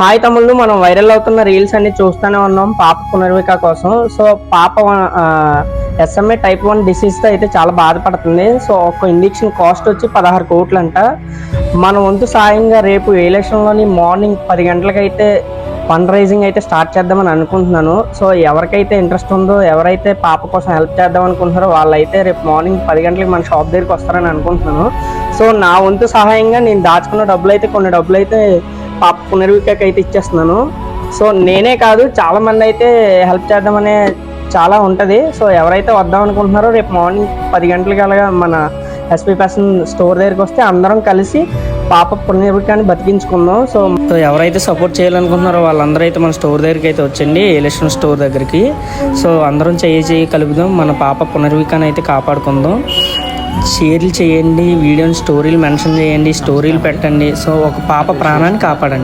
Hi తమ్ముళ్ళు, మనం viral అవుతున్న రీల్స్ అన్ని చూస్తూనే ఉన్నాం పాప పునర్విక కోసం. సో పాప SMA type 1 డిసీజ్తో అయితే చాలా బాధపడుతుంది. సో ఒక ఇంజెక్షన్ కాస్ట్ వచ్చి 16 కోట్లు అంట. మన వంతు సాయంగా రేపు ఎలక్షన్లోని మార్నింగ్ 10 గంటలకైతే ఫండ్ రైజింగ్ అయితే స్టార్ట్ చేద్దామని అనుకుంటున్నాను. సో ఎవరికైతే ఇంట్రెస్ట్ ఉందో, ఎవరైతే పాప కోసం హెల్ప్ చేద్దాం అనుకుంటున్నారో వాళ్ళైతే రేపు మార్నింగ్ 10 గంటలకి మన షాప్ దగ్గరికి వస్తారని అనుకుంటున్నాను. సో నా వంతు సహాయంగా నేను దాచుకున్న కొన్ని డబ్బులు అయితే పాప పునర్వికకి అయితే ఇచ్చేస్తున్నాను. సో నేనే కాదు, చాలా మంది అయితే హెల్ప్ చేద్దామనే చాలా ఉంటుంది. సో ఎవరైతే వద్దాం అనుకుంటున్నారో రేపు మార్నింగ్ 10 గంటలకి అలాగా మన SP ఫ్యాషన్ స్టోర్ దగ్గరికి వస్తే అందరం కలిసి పాప పునర్వికాన్ని బతికించుకుందాం. సో ఎవరైతే సపోర్ట్ చేయాలనుకుంటున్నారో వాళ్ళందరూ అయితే మన స్టోర్ దగ్గరికి అయితే వచ్చండి, ఎలక్షన్ స్టోర్ దగ్గరికి. సో అందరం చేయి కలుపుదాం, మన పాప పునర్వికాన్ని అయితే కాపాడుకుందాం. షేర్లు చేయండి, వీడియోని స్టోరీలు మెన్షన్ చేయండి, స్టోరీలు పెట్టండి. సో ఒక పాప ప్రాణాన్ని కాపాడండి.